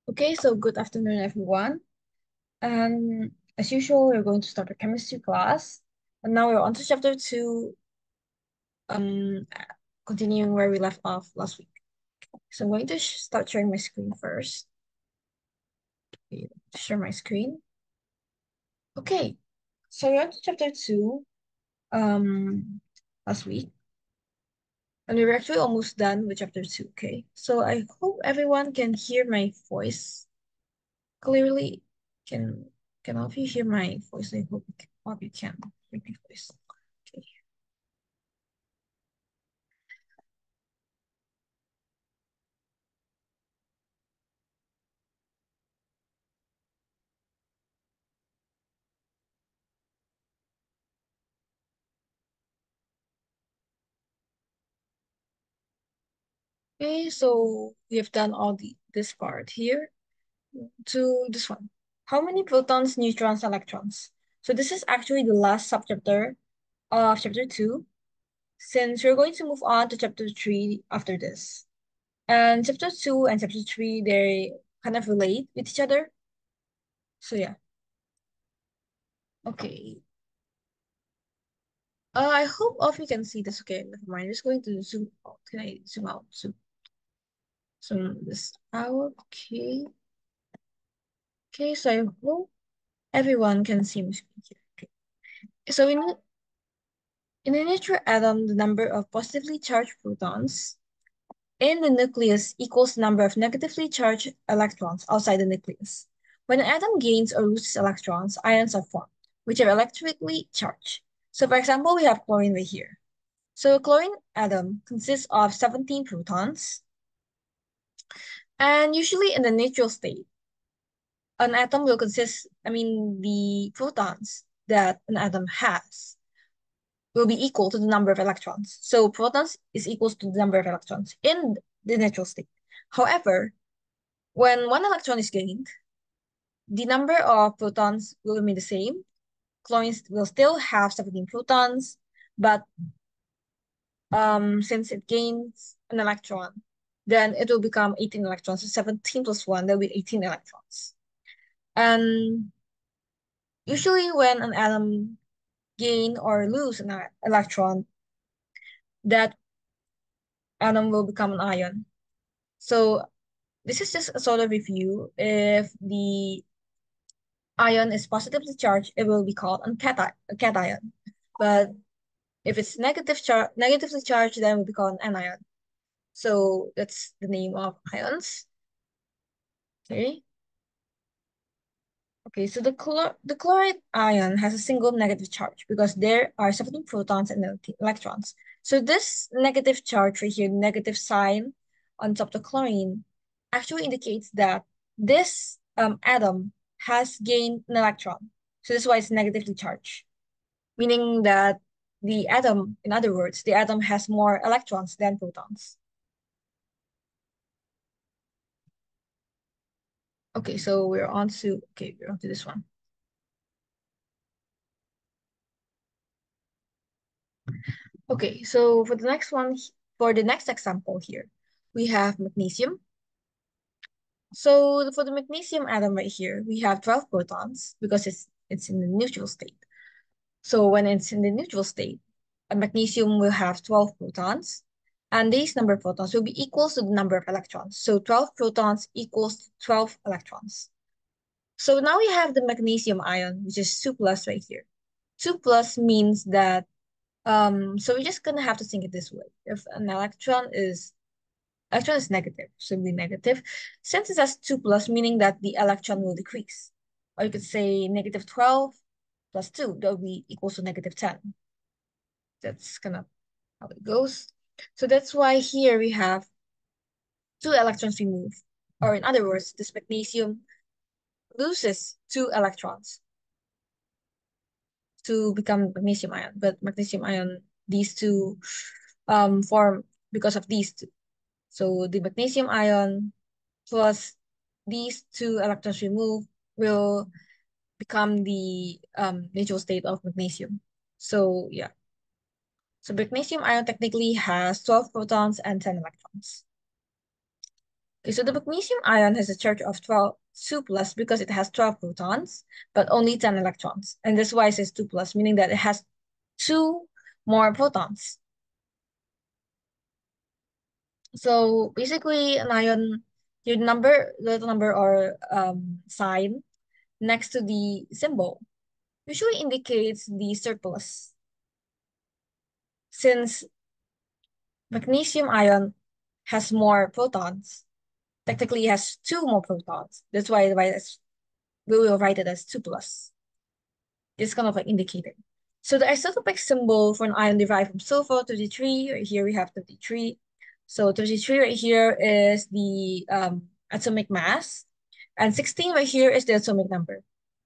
Okay, so good afternoon, everyone. And as usual, we're going to start our chemistry class. And now we're on to chapter 2, um, continuing where we left off last week. So I'm going to start sharing my screen first. Okay, share my screen. Okay, so we're on to chapter 2, last week. And we're actually almost done with chapter 2, okay? So I hope everyone can hear my voice clearly. Can can all of you hear my voice? I hope you can hear my voice. Okay. Okay, so we have done all this part here to this one. How many protons, neutrons, electrons? So this is actually the last subchapter of chapter 2, since we're going to move on to chapter 3 after this. And chapter 2 and chapter 3, they kind of relate with each other. So yeah. Okay. I hope all of you can see this. Okay, never mind. I'm just going to zoom out. Can I zoom out? Zoom this out. Okay. Okay, so I hope everyone can see my screen here. Okay. So in a neutral atom, the number of positively charged protons in the nucleus equals the number of negatively charged electrons outside the nucleus. When an atom gains or loses electrons, ions are formed, which are electrically charged. So for example, we have chlorine right here. So a chlorine atom consists of 17 protons, and usually in the neutral state, an atom will consist, the protons that an atom has will be equal to the number of electrons. So protons is equals to the number of electrons in the neutral state. However, when one electron is gained, the number of protons will remain the same. Chlorine will still have 17 protons, but since it gains an electron, then it will become 18 electrons. So 17 plus 1, there will be 18 electrons. And usually when an atom gain or lose an electron, that atom will become an ion. So this is just a sort of review. If the ion is positively charged, it will be called a cation. But if it's negatively charged, then it will be called an anion. So that's the name of ions. Okay. Okay, so the chloride ion has a single negative charge because there are 17 protons and 19 electrons. So this negative charge right here, negative sign on top of the chlorine, actually indicates that this atom has gained an electron. So this is why it's negatively charged, meaning that the atom, in other words, the atom has more electrons than protons. Okay, so we're on to this one. Okay, so for the next example here, we have magnesium. So for the magnesium atom right here, we have 12 protons because it's in the neutral state. So when it's in the neutral state, a magnesium will have 12 protons, and these number of protons will be equal to the number of electrons. So 12 protons equals 12 electrons. So now we have the magnesium ion, which is 2 plus right here. 2 plus means that so we're just gonna have to think it this way. If an electron is negative, so it'll be negative. Since it has 2 plus, meaning that the electron will decrease. Or you could say negative 12 plus 2, that would be equals to negative 10. That's kind of how it goes. So that's why here we have 2 electrons removed. Or in other words, this magnesium loses 2 electrons to become magnesium ion. But magnesium ion, these two form because of these two. So the magnesium ion plus these 2 electrons removed will become the neutral state of magnesium. So yeah. So magnesium ion technically has 12 protons and 10 electrons. Okay, so the magnesium ion has a charge of 2 plus because it has 12 protons, but only 10 electrons. And that's why it says 2 plus, meaning that it has 2 more protons. So basically, an ion, your number, little number or sign next to the symbol usually indicates the surplus. Since magnesium ion has more protons, technically it has 2 more protons. That's why we will write it as 2 plus. It's kind of like indicated. So the isotopic symbol for an ion derived from sulfur 33, right here we have 33. So 33 right here is the atomic mass, and 16 right here is the atomic number.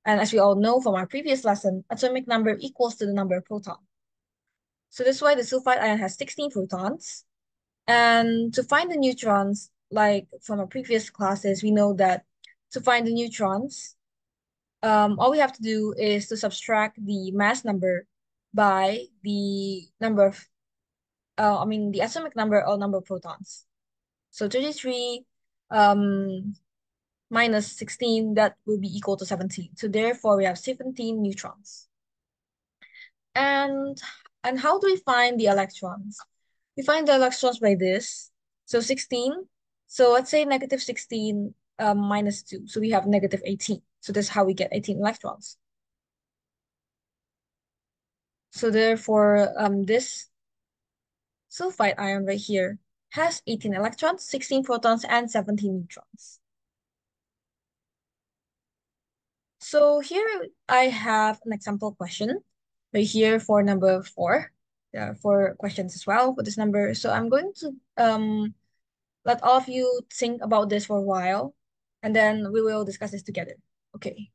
And as we all know from our previous lesson, atomic number equals to the number of protons. So that's why the sulfide ion has 16 protons. And to find the neutrons, like from our previous classes, we know that to find the neutrons, all we have to do is to subtract the mass number by the number of, the atomic number or number of protons. So 33 um, minus 16, that will be equal to 17. So therefore, we have 17 neutrons. And, and how do we find the electrons? We find the electrons by this. So 16. So let's say negative 16 minus 2. So we have negative 18. So that's how we get 18 electrons. So therefore, this sulfide ion right here has 18 electrons, 16 protons, and 17 neutrons. So here I have an example question right here for number 4. There are 4 questions as well for this number. So I'm going to let all of you think about this for a while, and then we will discuss this together. Okay.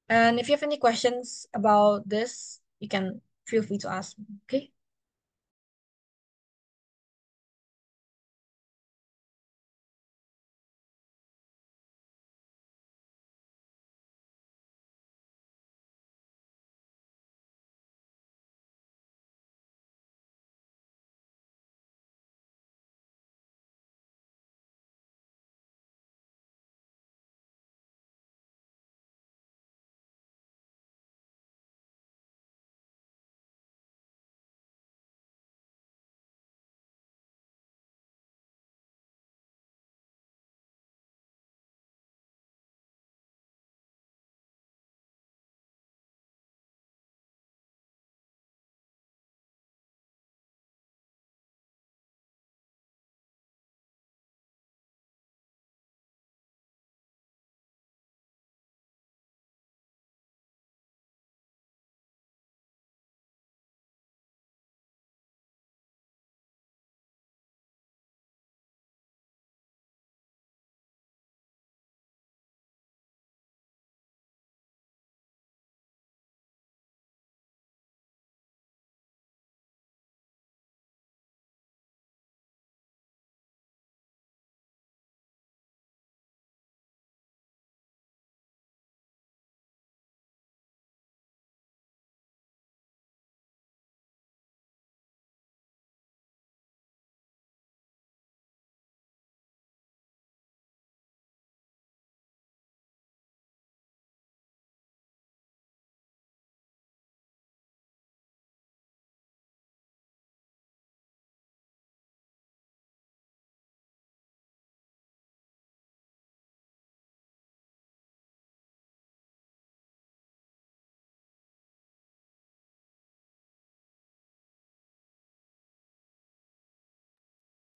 And if you have any questions about this, you can feel free to ask me. Okay.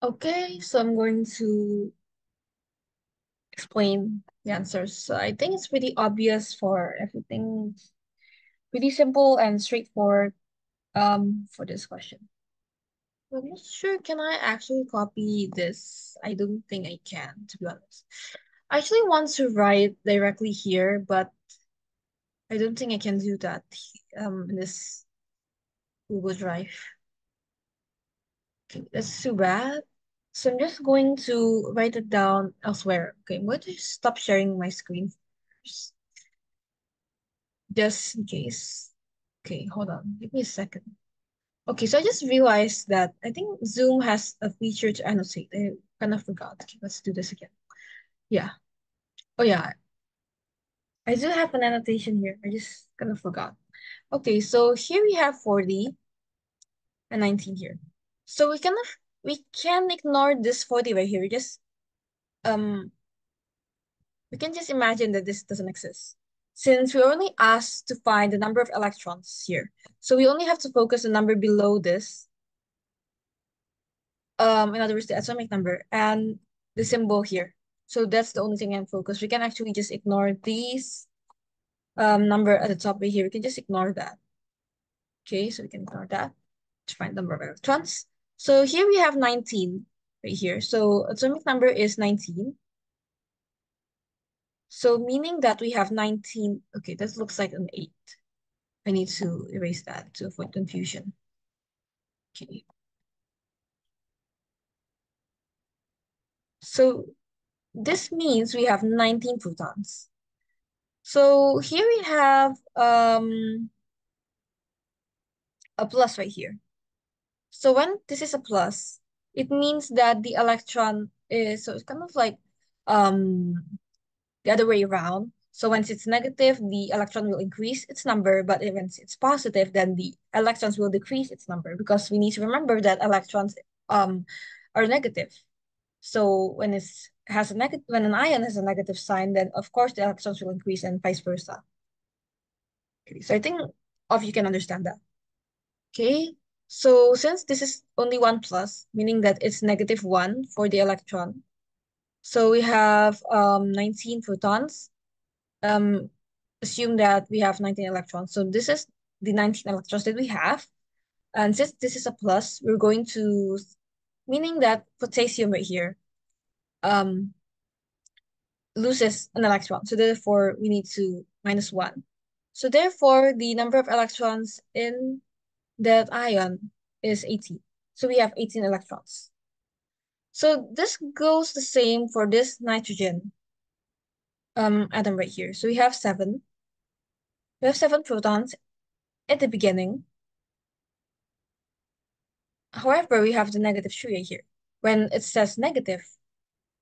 Okay, so I'm going to explain the answers. So I think it's pretty obvious for everything, pretty simple and straightforward for this question. I'm not sure, can I actually copy this? I don't think I can, to be honest. I actually want to write directly here, but I don't think I can do that in this Google Drive. Okay, that's too bad. So I'm just going to write it down elsewhere. Okay, I'm going to stop sharing my screen first, just in case. Okay, hold on. Give me a second. Okay, so I just realized that I think Zoom has a feature to annotate. kind of forgot. Okay, let's do this again. Yeah. Oh yeah, I do have an annotation here. I just kind of forgot. Okay, so here we have 40 and 19 here. So we can ignore this 40 right here. Just um we can just imagine that this doesn't exist. Since we're only asked to find the number of electrons here. So we only have to focus the number below this. In other words, the atomic number and the symbol here. So that's the only thing I can focus. We can actually just ignore these number at the top right here. We can just ignore that. Okay, so we can ignore that to find the number of electrons. So here we have 19 right here. So atomic number is 19. So meaning that we have 19. Okay, this looks like an 8. I need to erase that to avoid confusion. Okay. So this means we have 19 protons. So here we have a plus right here. So when this is a plus, it means that the electron is, so it's kind of like um the other way around. So once it's negative, the electron will increase its number, but if once it's positive, then the electrons will decrease its number because we need to remember that electrons are negative. So when an ion has a negative sign, then of course the electrons will increase and vice versa. Okay, so I think all of you can understand that. Okay, so since this is only one plus, meaning that it's -1 for the electron, so we have 19 protons. Um, assume that we have 19 electrons. So this is the 19 electrons that we have. And since this is a plus, we're going to, meaning that potassium right here um, loses an electron. So therefore, we need to -1. So therefore, the number of electrons in that ion is 18. So we have 18 electrons. So this goes the same for this nitrogen atom right here. So we have 7. We have 7 protons at the beginning. However, we have the -3 right here. When it says negative,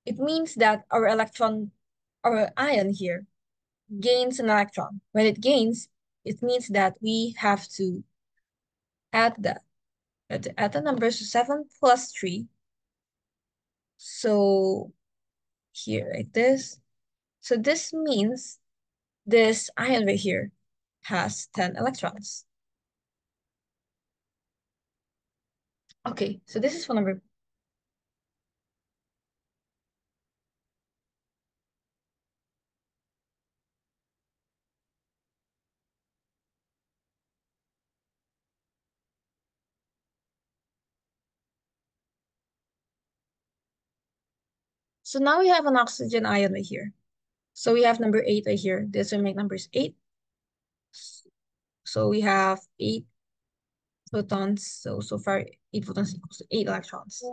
it means that our ion here, gains an electron. When it gains, it means that we have to add add the numbers to 7 plus 3. So here, like this. So this means this ion right here has 10 electrons. Okay, so this is for number. So now we have an oxygen ion right here. So we have number 8 right here. This will make numbers 8. So we have 8 photons. So far, 8 photons equals to 8 electrons.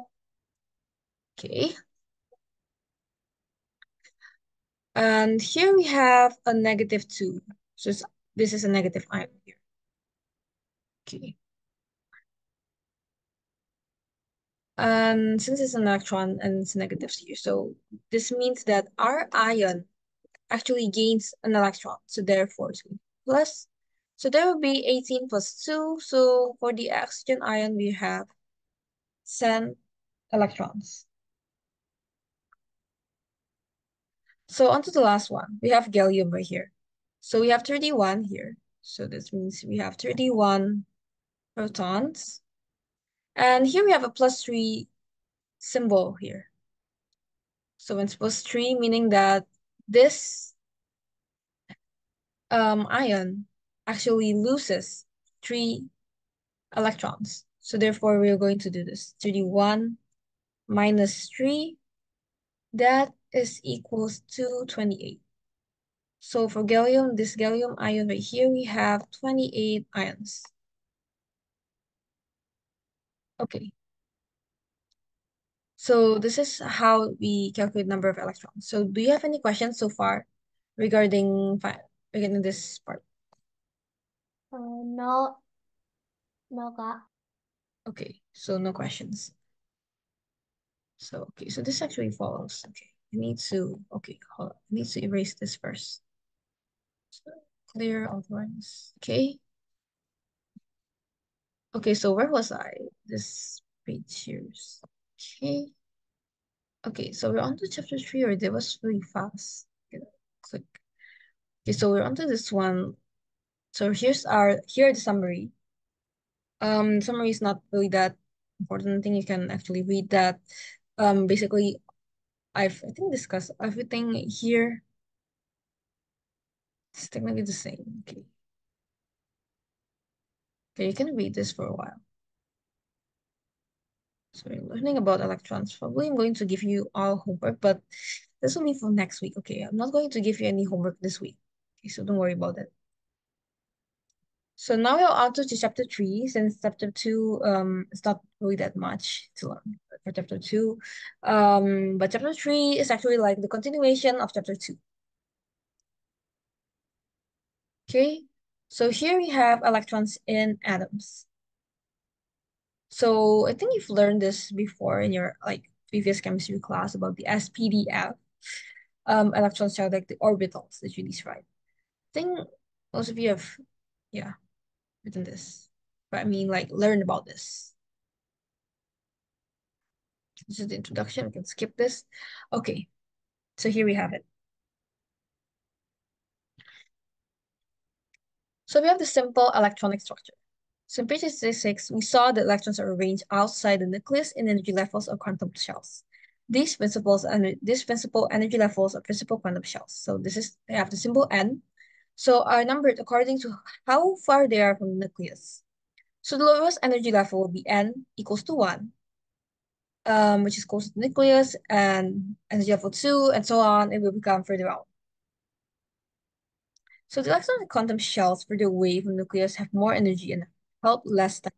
Okay. And here we have a -2. So this is a negative ion here. Okay. And since it's an electron and it's negatives here, so this means that our ion actually gains an electron. So therefore, it's plus. So there will be 18 plus 2. So for the oxygen ion, we have 10 electrons. So on to the last one. We have gallium right here. So we have 31 here. So this means we have 31 protons. And here we have a +3 symbol here. So when it's +3, meaning that this ion actually loses 3 electrons. So therefore, we're going to do this. 31 minus 3, that is equals to 28. So for gallium, this gallium ion right here, we have 28 ions. Okay. So this is how we calculate number of electrons. So do you have any questions so far regarding regarding this part? No, no, Kak. Okay, so no questions. So, okay, so this actually follows. Okay, hold on. I need to erase this first. So, clear outlines. Okay. Okay, so where was I? This page here. Okay. Okay, so we're on to chapter 3, or that was really fast. Okay, click. Okay, so we're on to this one. So here the summary. Summary is not really that important. I think you can actually read that. Basically, I think discussed everything here. It's technically the same. Okay. Okay, you can read this for a while. So we're learning about electrons. Probably I'm going to give you all homework, but this will be for next week. Okay, I'm not going to give you any homework this week. Okay, so don't worry about it. So now we're on to chapter 3, since chapter 2 it's not really that much to learn for chapter 2. But chapter 3 is actually like the continuation of chapter 2. Okay, so here we have electrons in atoms. So I think you've learned this before in your like previous chemistry class about the SPDF. Electrons are like the orbitals that you described. I think most of you have, yeah, written this. But I mean, like, learn about this. This is the introduction. We can skip this. Okay, so here we have it. So we have the simple electronic structure. So in page 66, we saw that electrons are arranged outside the nucleus in energy levels of quantum shells. These principal energy levels are principal quantum shells. So they have the symbol N. So are numbered according to how far they are from the nucleus. So the lowest energy level will be N equals to 1, which is close to the nucleus, and energy level 2, and so on. It will become further out. So the electronic quantum shells further away from the nucleus have more energy and help less time.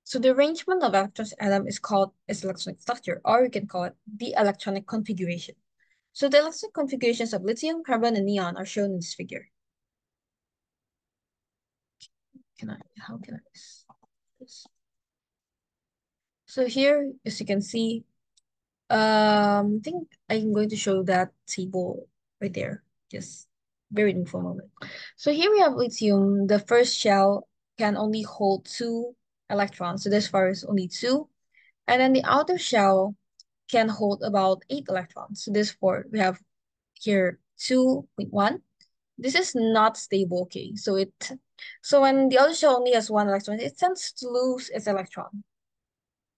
So the arrangement of electrons atom is called its electronic structure, or you can call it the electronic configuration. So the electronic configurations of lithium, carbon, and neon are shown in this figure. How can I this? So here, as you can see, I think I'm going to show that table right there. Just bear with me for a moment. So here we have lithium. The first shell can only hold 2 electrons. So this far is only 2. And then the outer shell can hold about 8 electrons. So this four we have here 2.1. This is not stable, okay. So when the outer shell only has 1 electron, it tends to lose its electron.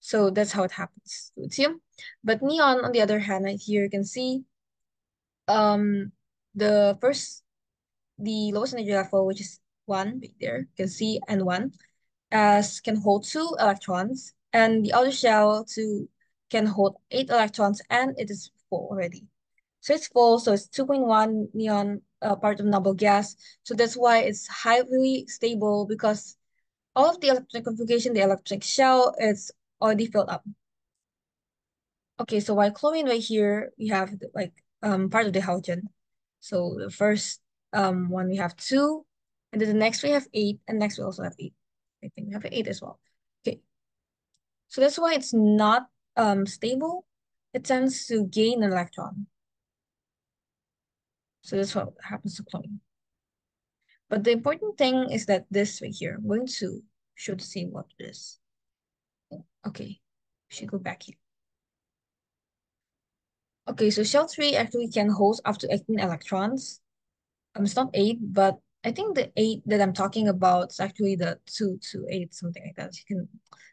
So that's how it happens to lithium. But neon, on the other hand, right here you can see um the first the lowest energy level, which is 1 right there, you can see N1, as can hold 2 electrons, and the outer shell can hold 8 electrons, and it is full already. So it's full, so it's 2.1 neon, part of noble gas. So that's why it's highly stable, because all of the electronic configuration, the electronic shell, is already filled up. Okay, so while chlorine right here, we have part of the halogen. So the first one we have 2, and then the next we have 8, and next we also have 8. I think we have 8 as well. Okay, so that's why it's not stable. It tends to gain an electron. So that's what happens to chlorine. But the important thing is that this right here, I'm going to show the same what it is. Okay, we should go back here. Okay, so shell 3 actually can hold up to 18 electrons. It's not 8, but I think the 8 that I'm talking about is actually the 2 to 8, something like that. You can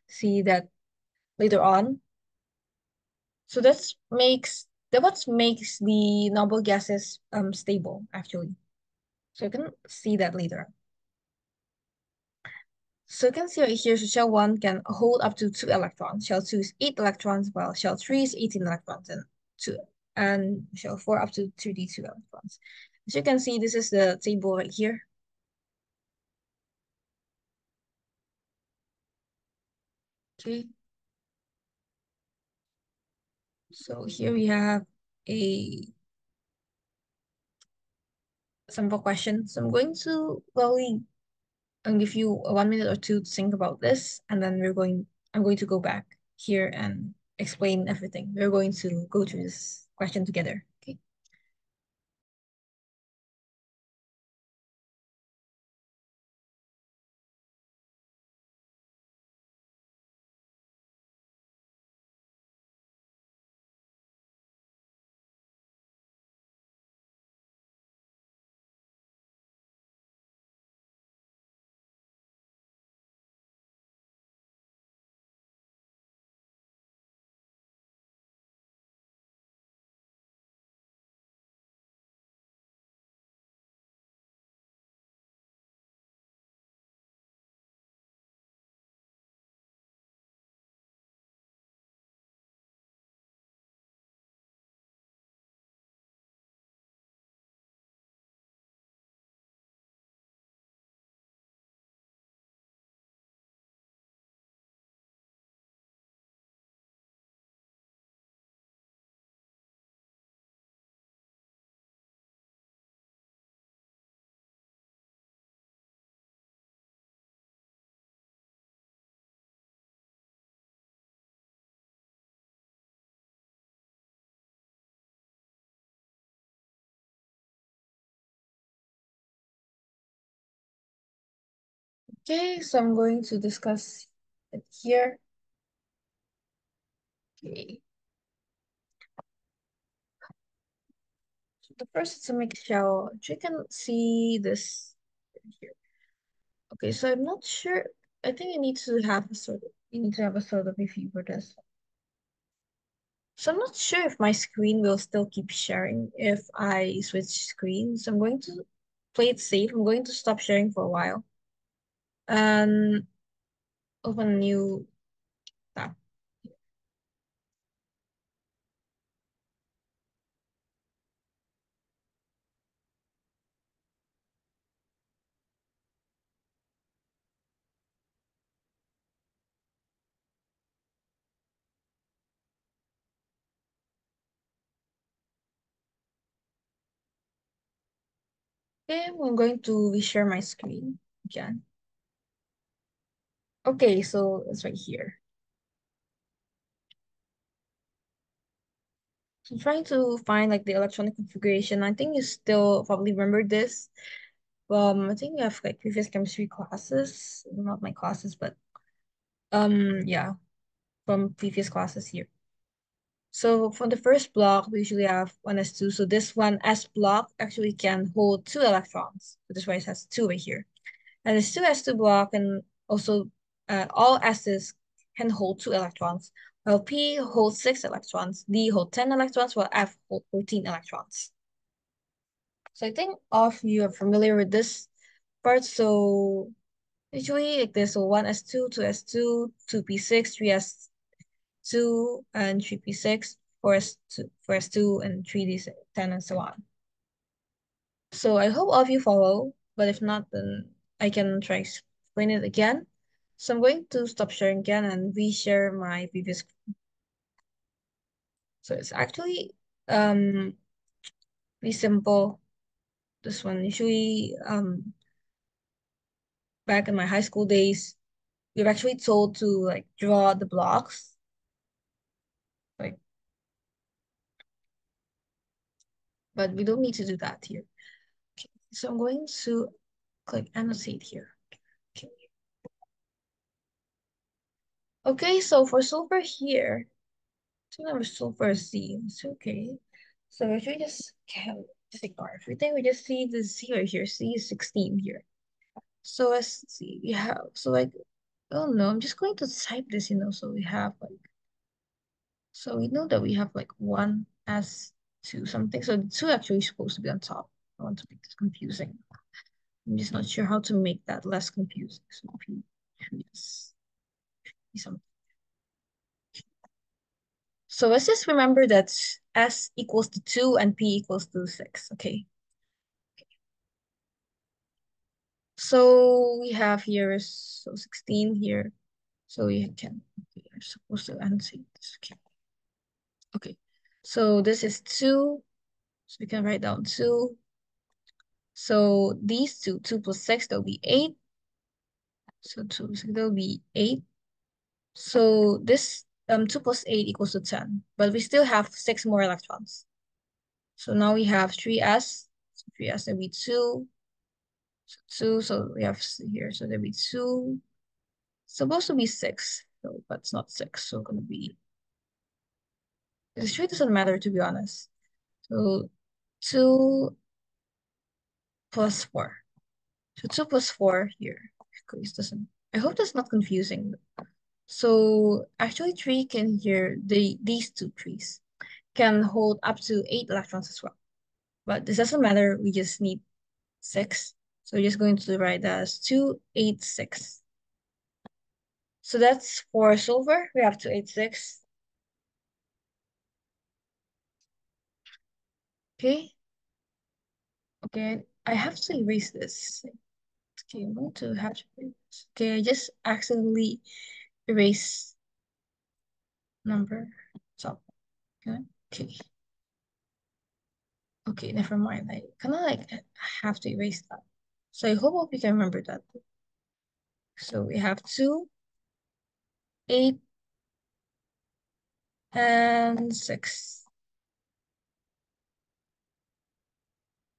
see that later on. So that what makes the noble gases stable, actually. So you can see that later. So you can see right here, so shell 1 can hold up to 2 electrons. Shell 2 is 8 electrons, while shell 3 is 18 electrons, and shell 4 up to 32 electrons. As you can see, this is the table right here. Okay. So here we have a Simple question. So I'm going to probably give you a 1 minute or two to think about this, and then I'm going to go back here and explain everything. We're going to go through this question together. Okay. Okay, so I'm going to discuss it here. Okay. So the first is to make sure you can see this here. Okay, so I'm not sure. I think you need to have a sort of a view for this. So I'm not sure if my screen will still keep sharing if I switch screens. I'm going to play it safe. I'm going to stop sharing for a while and open a new tab. Okay, I'm going to reshare my screen again. Okay, so it's right here. So I'm trying to find like the electronic configuration. I think you still probably remember this. I think you have like previous chemistry classes, not my classes, but yeah, from previous classes here. So for the first block, we usually have 1s2. So this one S block actually can hold 2 electrons. So this why it has 2 right here. And this 2s2 block and also all S's can hold 2 electrons, while P holds 6 electrons, D holds 10 electrons, while F holds 14 electrons. So I think all of you are familiar with this part. So usually like this, so 1s2, 2s2, 2p6, 3s2, and 3p6, 4s2, 4s2, and 3d10, and so on. So I hope all of you follow, but if not, then I can try explain it again. So I'm going to stop sharing again and reshare my previous. So it's actually pretty simple. This one usually back in my high school days, we were actually told to like draw the blocks, like, but we don't need to do that here. Okay, so I'm going to click annotate here. Okay. Okay, so for sulfur here, so number sulfur Z. It's okay. So if we just ignore everything, we just see the Z right here. C is 16 here. So let's see. We have so like oh no, I'm just going to type this, so we have like so we know that we have like 1s2 something. So the two actually supposed to be on top. I want to make this confusing. I'm just not sure how to make that less confusing. So P three S something. So let's just remember that S equals to 2 and P equals to 6. Okay. So we have here so 16 here. So we are supposed to annotate this. Okay. Okay. So this is 2. So we can write down 2. So these two, 2 plus 6, that'll be 8. So 2, so that'll be 8. So this 2 plus 8 equals to 10. But we still have 6 more electrons. So now we have 3s. So 3s will be 2. So 2, so we have here, so there'll be 2. Supposed to be 6, so, but it's not 6. So gonna be, this really doesn't matter to be honest. So 2 plus 4. So 2 plus 4 here. This doesn't, I hope that's not confusing. So actually 3 can here, these two trees can hold up to 8 electrons as well. But this doesn't matter, we just need 6. So we're just going to write that as 286. So that's for silver, we have 286. Okay. Okay, I have to erase this. Okay, I'm going to have to erase this. Okay, I just accidentally erase number. So, okay. Okay. Okay, never mind. I kind of like have to erase that. So I hope you can remember that. So we have 2, 8, and 6.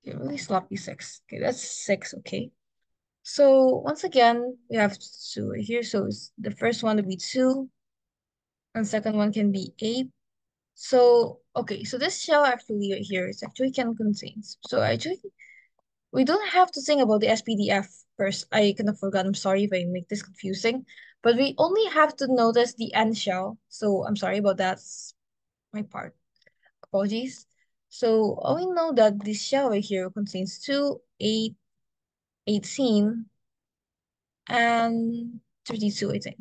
Okay, really sloppy 6. Okay, that's 6, okay. So once again, we have 2 right here. So the first one would be 2, and second one can be 8. So, okay, so this shell actually right here is actually can contains. So actually, we don't have to think about the SPDF first. I kind of forgot. I'm sorry if I make this confusing, but we only have to notice the N shell. So I'm sorry about that. It's my part. Apologies. So all we know that this shell right here contains 2, 8, 18, and 32, I think.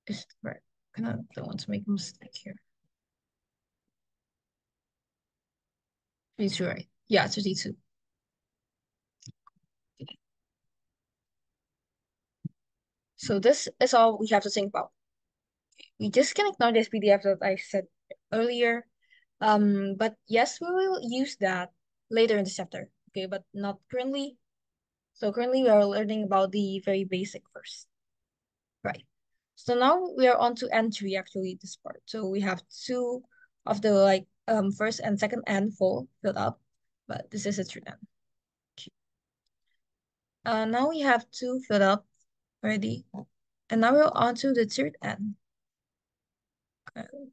Is right. Kind of don't want to make a mistake here. 32, right? Yeah, 32. So this is all we have to think about. We just can ignore this PDF that I said earlier. But yes, we will use that later in the chapter. Okay, but not currently. So currently we are learning about the very basic first. Right. So now we are on to N3 actually this part. So we have two of the like first and second N full filled up, but this is a third N. Now we have two filled up already. And now we're on to the third N.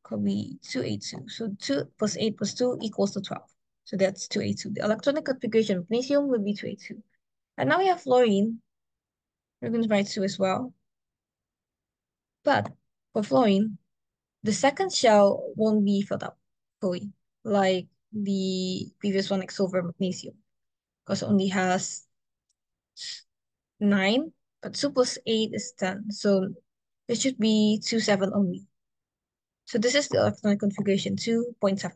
Could be 282. So 2 plus 8 plus 2 equals to 12. So that's 282. The electronic configuration of magnesium would be 282. And now we have fluorine. We're going to write 2 as well. But for fluorine, the second shell won't be filled up fully, like the previous one, like silver magnesium, because it only has 9, but 2 plus 8 is 10. So it should be 27 only. So this is the electronic configuration 2.7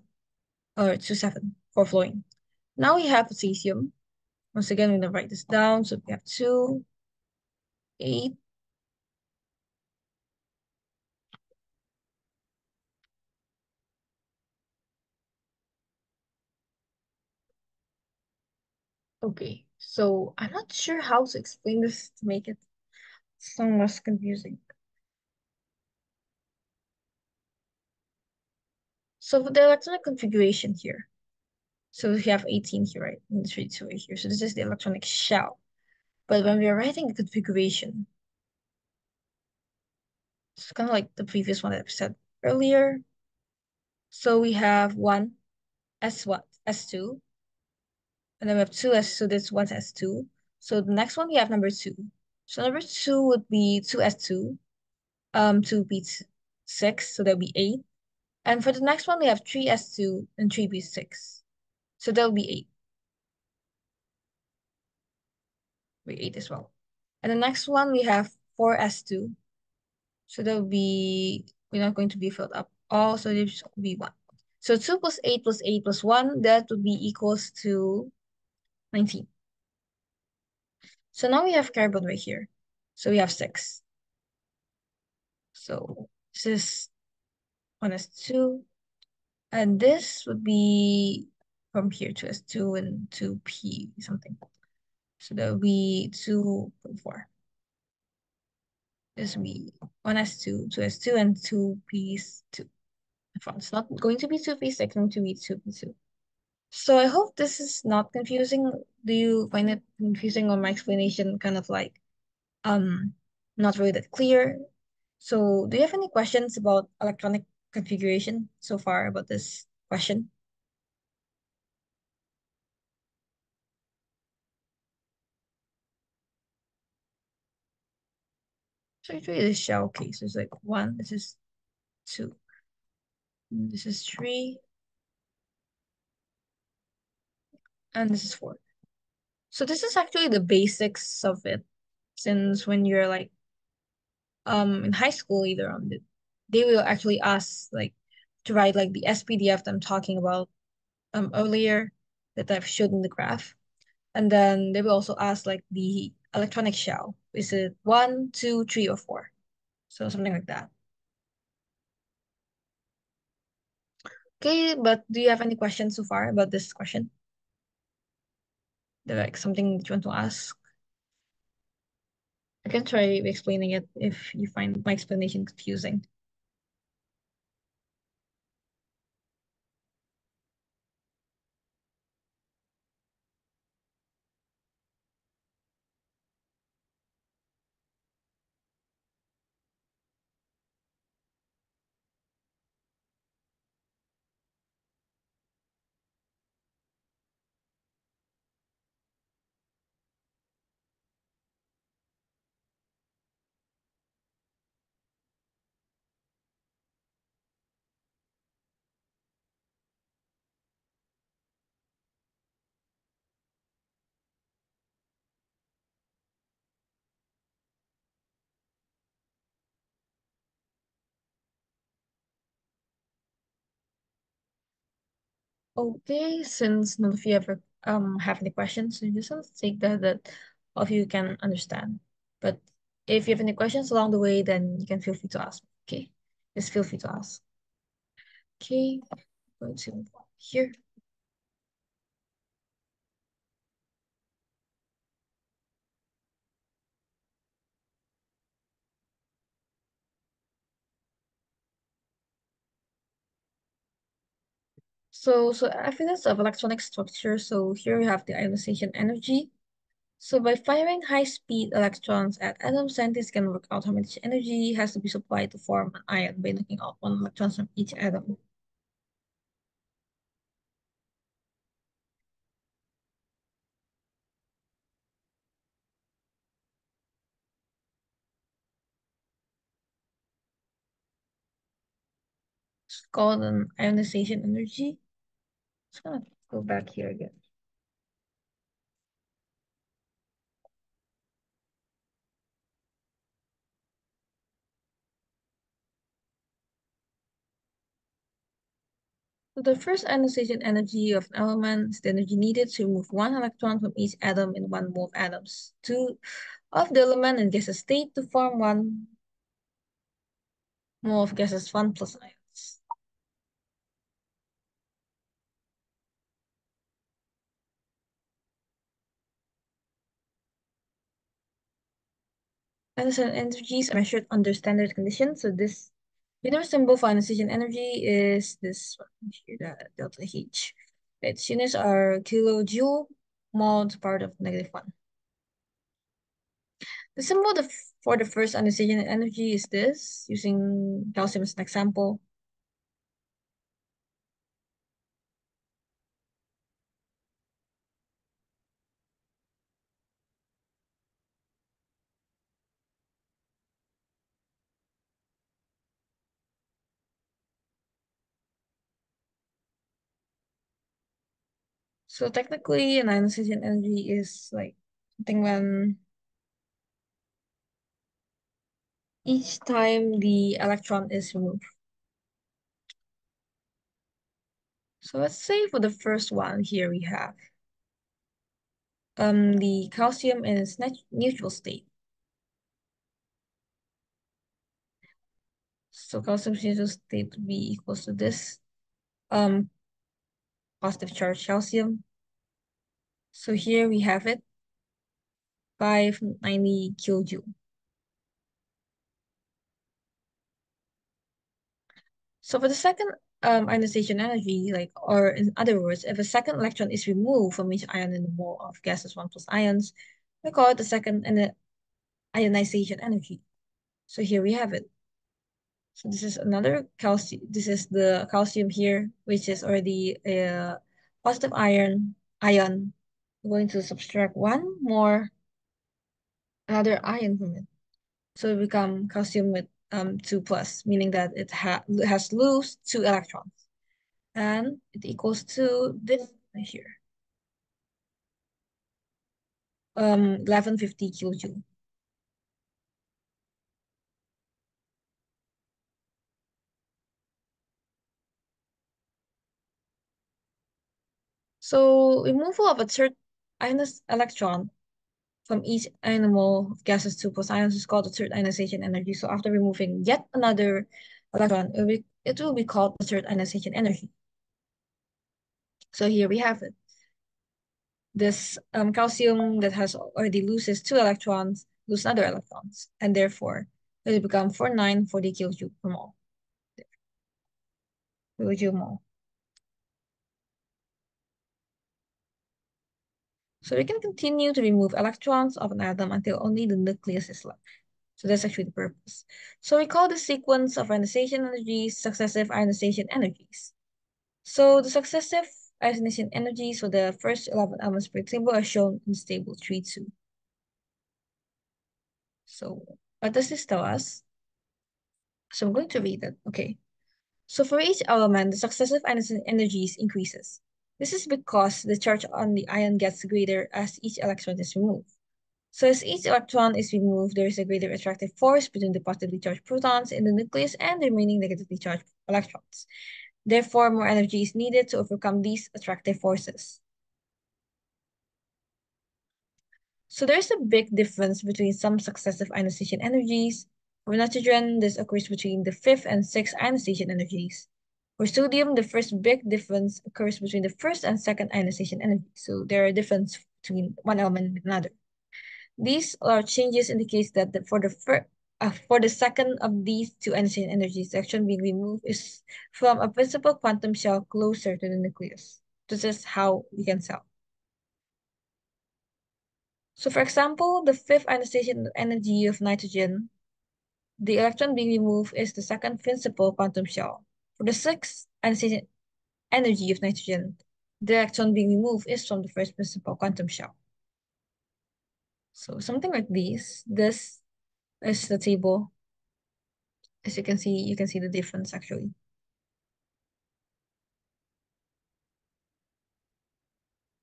or 27 for fluorine. Now we have potassium. Once again, we're gonna write this down. So we have 2, 8. Okay, so I'm not sure how to explain this to make it sound less confusing. So for the electronic configuration here, so we have 18 here, right? And 32 right here. So this is the electronic shell. But when we are writing the configuration, it's kind of like the previous one that I said earlier. So we have one S what? S2. And then we have two S, so this one's S2. So the next one we have number 2. So number 2 would be 2S2, 2B6, so that'll be 8. And for the next one we have 3S2 and 3B6. So that'll be 8. We 8 as well. And the next one we have 4S2. So that'll be, we're not going to be filled up all, so this will be 1. So 2 plus 8 plus 8 plus 1, that would be equals to 19. So now we have carbon right here. So we have 6. So this is 1s2. And this would be from here to S2 and 2p something. So that would be 2.4. This will be 1s2, 2s2, and 2p2. It's not going to be 2p6, it's going to be 2p2. So I hope this is not confusing. Do you find it confusing or my explanation kind of like um not really that clear? So do you have any questions about electronic configuration so far about this question? So it's really the shell case. There's like one, this is two, this is three, and this is four. So this is actually the basics of it. Since when you're like in high school either on they will actually ask like to write like the SPDF that I'm talking about earlier that I've showed in the graph. And then they will also ask like the electronic shell. Is it one, two, three, or four? So something like that. Okay, but do you have any questions so far about this question? Like something that you want to ask? I can try explaining it if you find my explanation confusing. Okay, since none of you ever have any questions, so just want to take that all of you can understand. But if you have any questions along the way, then you can feel free to ask. Okay, just feel free to ask. Okay, going to move on here. So evidence of electronic structure. So here we have the ionization energy. So by firing high-speed electrons at atoms, scientists can work out how much energy has to be supplied to form an ion by knocking out one electron from each atom. It's called an ionization energy. Just gonna go back here again. So the first ionization energy of an element is the energy needed to remove one electron from each atom in one mole of atoms. Two of the element in gaseous state to form one mole of gases 1 plus ions. Ionization energies are measured under standard conditions. So this unit symbol for ionization energy is this one here, the delta H. Its units are kilojoule, mole to the power of -1. The symbol for the first ionization energy is this, using calcium as an example. So technically, an ionization energy is like something when each time the electron is removed. So let's say for the first one here we have the calcium in its neutral state. So calcium's neutral state would be equals to this. Um, positive charge calcium. So here we have it, 590 kilojoule. So for the second ionization energy, or in other words, if a second electron is removed from each ion in the mole of gases 1 plus ions, we call it the second ionization energy. So here we have it. So this is another calcium. This is the calcium here, which is already a positive ion. We're going to subtract one more, another ion from it. So it become calcium with 2 plus, meaning that it has loose 2 electrons. And it equals to this right here, 1150 kilojoule. So removal of a third ionized electron from each animal of gases 2 plus ions is called the third ionization energy. So after removing yet another electron, it will be called the third ionization energy. So here we have it. This calcium that has already loses 2 electrons, lose another electrons, and therefore it will become 4940 kilojoule per mole. Kilojoule mole. So we can continue to remove electrons of an atom until only the nucleus is left. So that's actually the purpose. So we call the sequence of ionization energies successive ionization energies. So the successive ionization energies for the first 11 elements per table are shown in table 3.2. So what does this tell us? So I'm going to read it. Okay. So for each element, the successive ionization energies increases. This is because the charge on the ion gets greater as each electron is removed. So as each electron is removed, there is a greater attractive force between the positively charged protons in the nucleus and the remaining negatively charged electrons. Therefore, more energy is needed to overcome these attractive forces. So there's a big difference between some successive ionization energies. For nitrogen, this occurs between the fifth and sixth ionization energies. For sodium, the first big difference occurs between the first and second ionization energies. So there are differences between one element and another. These large changes indicate that for the second of these two ionization energies, the electron being removed is from a principal quantum shell closer to the nucleus. This is how we can tell. So for example, the fifth ionization energy of nitrogen, the electron being removed is the second principal quantum shell. For the sixth ionization energy of nitrogen, the electron being removed is from the first principal quantum shell. So something like this. This is the table. As you can see the difference actually.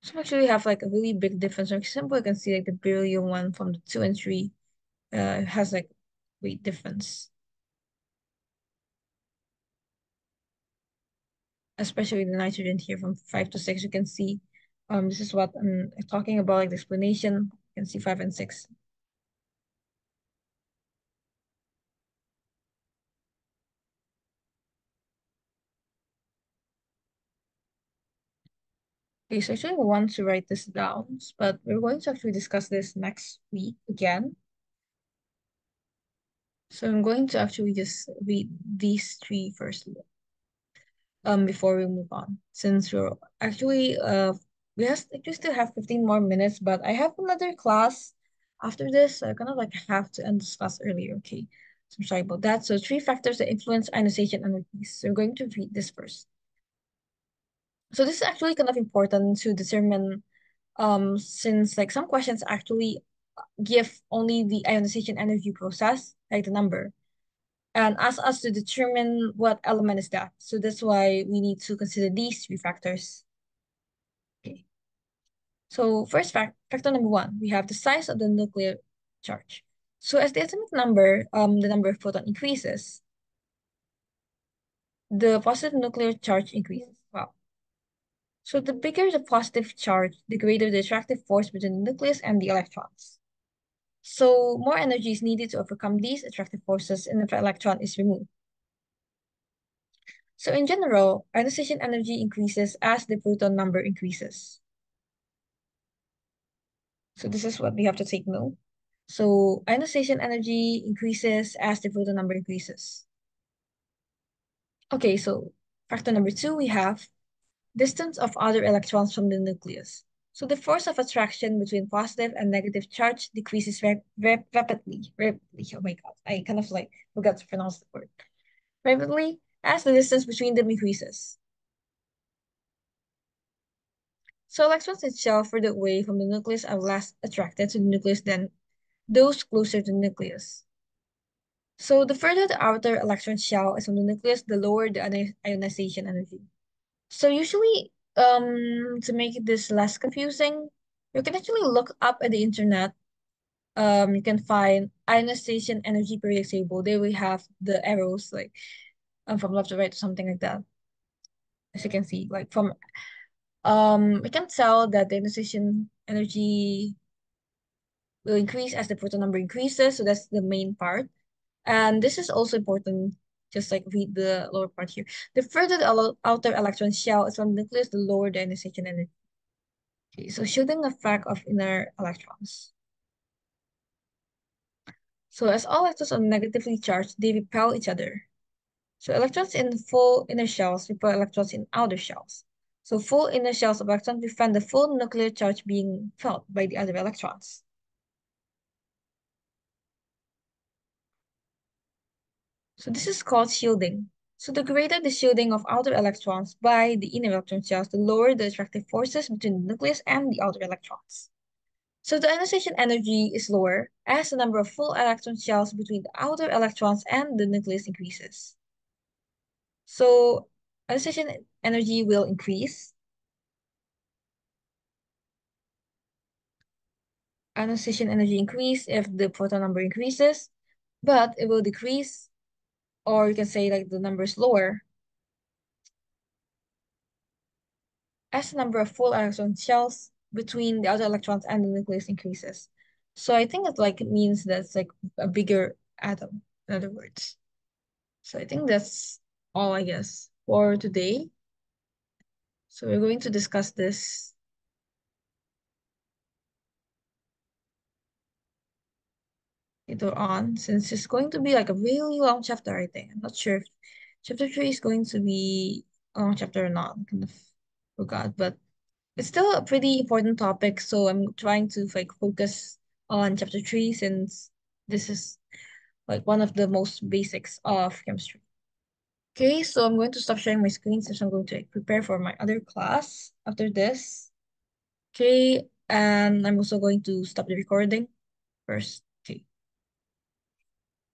So actually we have like a really big difference. For example, you can see like the beryllium one from the 2 and 3 has like weight difference. Especially the nitrogen here from 5 to 6, you can see this is what I'm talking about, like the explanation. You can see 5 and 6. Okay, so actually I want to write this down, but we're going to actually discuss this next week again. So I'm going to actually just read these three first before we move on. Since we're actually we still have 15 more minutes, but I have another class after this, so I kind of like have to end this class earlier. Okay. So I'm sorry about that. So 3 factors that influence ionization energies. So we're going to read this first. So this is actually kind of important to determine since like some questions actually give only the ionization energy process, like the number, and ask us to determine what element is that. So that's why we need to consider these 3 factors. Okay. So first factor number 1, we have the size of the nuclear charge. So as the atomic number, the number of proton increases, the positive nuclear charge increases. Wow. So the bigger the positive charge, the greater the attractive force between the nucleus and the electrons. So more energy is needed to overcome these attractive forces and if an electron is removed. So in general, ionization energy increases as the proton number increases. So this is what we have to take note. So ionization energy increases as the proton number increases. Okay, so factor number two, we have distance of other electrons from the nucleus. So the force of attraction between positive and negative charge decreases rapidly. Oh my God, I kind of like forgot to pronounce the word. Rapidly as the distance between them increases. So electrons itself further away from the nucleus are less attracted to the nucleus than those closer to the nucleus. So the further the outer electron shell is from the nucleus, the lower the ionization energy. So usually, to make this less confusing, you can actually look up at the internet. You can find ionization energy periodic table. There we have the arrows like from left to right or something like that. As you can see, like from we can tell that the ionization energy will increase as the proton number increases. So that's the main part. And this is also important, just like read the lower part here. The further the outer electron shell is from the nucleus, the lower the ionization energy. Okay, so shielding effect of inner electrons. So as all electrons are negatively charged, they repel each other. So electrons in full inner shells repel electrons in outer shells. So full inner shells of electrons prevent the full nuclear charge being felt by the other electrons. So this is called shielding. So the greater the shielding of outer electrons by the inner electron shells, the lower the attractive forces between the nucleus and the outer electrons. So the ionization energy is lower as the number of full electron shells between the outer electrons and the nucleus increases. So ionization energy will increase. Ionization energy increase if the proton number increases, but it will decrease, or you can say like the number is lower as the number of full electron shells between the outer electrons and the nucleus increases. So I think it like means that's like a bigger atom, in other words. So I think that's all, I guess, for today. So we're going to discuss this later on, since it's going to be like a really long chapter, I think. I'm not sure if chapter 3 is going to be a long chapter or not. I kind of forgot, but it's still a pretty important topic, so I'm trying to like focus on chapter 3 since this is like one of the most basics of chemistry. Okay, so I'm going to stop sharing my screen since I'm going to like, prepare for my other class after this. Okay, and I'm also going to stop the recording first.